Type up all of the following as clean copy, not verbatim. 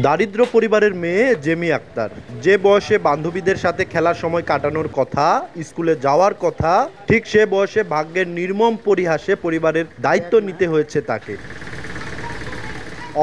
দারিদ্র পরিবারের মেয়ে জেমি আক্তার, যে বয়সে বান্ধবীদের সাথে খেলার সময় কাটানোর কথা, স্কুলে যাওয়ার কথা, ঠিক সে বয়সে ভাগ্যের নির্মম পরিহাসে পরিবারের দায়িত্ব নিতে হয়েছে তাকে।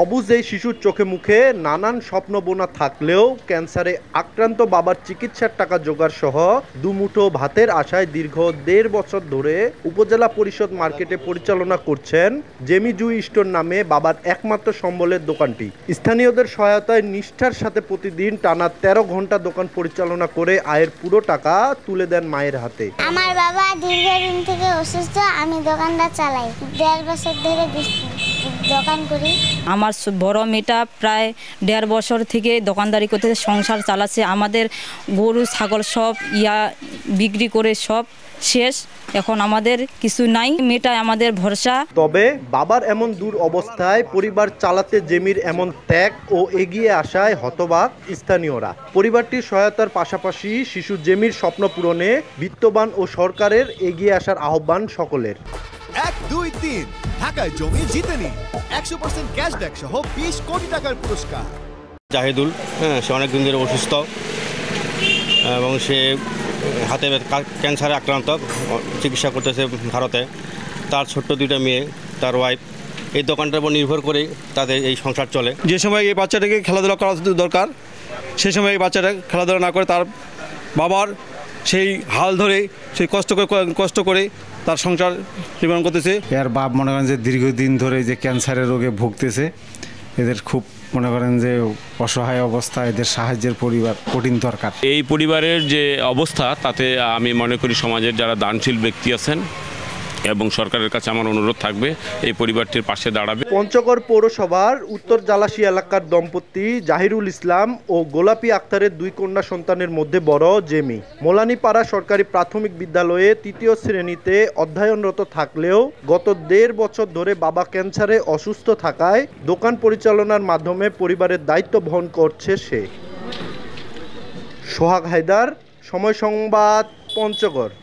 অবুঝ এই শিশুর চোখে মুখে নানান স্বপ্ন বোনা থাকলেও ক্যান্সারে আক্রান্ত বাবার চিকিৎসার টাকা জোগাড় সহ দুমুঠো ভাতের আশায় দীর্ঘ ১.৫ বছর ধরে উপজেলা পরিষদ মার্কেটে পরিচালনা করছেন জেমি জুই স্টোর নামে বাবার একমাত্র সম্বলের দোকানটি। স্থানীয়দের সহায়তায় নিষ্ঠার সাথে প্রতিদিন টানা ১৩ ঘন্টা দোকান পরিচালনা করে আয়ের পুরো টাকা তুলে দেন মায়ের হাতে। আমার বাবা দীর্ঘদিন থেকে অসুস্থ, আমি দোকানটা চালাই। ১.৫ বছর ধরে দোকান করি। আমার বড় মেয়েটা প্রায় ১.৫ বছর থেকে দোকানদারি করতে সংসার চালাচ্ছে। আমাদের গরু ছাগল সব বিক্রি করে সব শেষ, এখন আমাদের কিছু নাই। মেয়েটা আমাদের ভরসা। তবে বাবার এমন দূর অবস্থায় পরিবার চালাতে জেমির এমন ত্যাগ ও এগিয়ে আসায় হতবাক স্থানীয়রা। পরিবারটির সহায়তার পাশাপাশি শিশু জেমির স্বপ্ন পূরণে বিত্তবান ও সরকারের এগিয়ে আসার আহ্বান সকলের। ১, ২, ৩ ঢাকায় জমি জিতে নিন ১০০% ক্যাশব্যাক সহ ২০ কোটি টাকার পুরস্কার। জাহিদুল, সে অনেকদিন ধরে অসুস্থ এবং সে হাতে ক্যান্সারে আক্রান্ত, চিকিৎসা করতেছে ভারতে। তার ছোট্ট 2টা মেয়ে, তার ওয়াইফ, এই দোকানটার উপর নির্ভর করে তাদের এই সংসার চলে। যে সময় এই বাচ্চাটাকে খেলাধুলা করা দরকার, সেই সময় এই বাচ্চাটা খেলাধুলা না করে তার বাবার সেই হাল ধরে সেই কষ্ট করে তার সংসার জীবন করতেছে। এর বাপ মনে করেন যে দীর্ঘদিন ধরে যে ক্যান্সারের রোগে ভুগতেছে, এদের খুব মনে করেন যে অসহায় অবস্থা, এদের সাহায্যের পরিবার কঠিন দরকার। এই পরিবারের যে অবস্থা তাতে আমি মনে করি সমাজের যারা দানশীল ব্যক্তি আছেন এবং সরকারের কাছে আমার অনুরোধ থাকবে এই পরিবারটির পাশে দাঁড়াবে। পঞ্চগড় পৌরসভার উত্তর জালাশী এলাকার দম্পতি জাহিরুল ইসলাম ও গোলাপী আক্তারের 2 কন্যা সন্তানের মধ্যে বড় জেমি। মোলানীপাড়া সরকারি প্রাথমিক বিদ্যালয়ে 3য় শ্রেণীতে অধ্যয়নরত থাকলেও গত 1.5 বছর ধরে বাবা ক্যান্সারে অসুস্থ থাকায় দোকান পরিচালনার মাধ্যমে পরিবারের দায়িত্ব বহন করছে সে। সোহাগ হায়দার, সময় সংবাদ, পঞ্চগড়।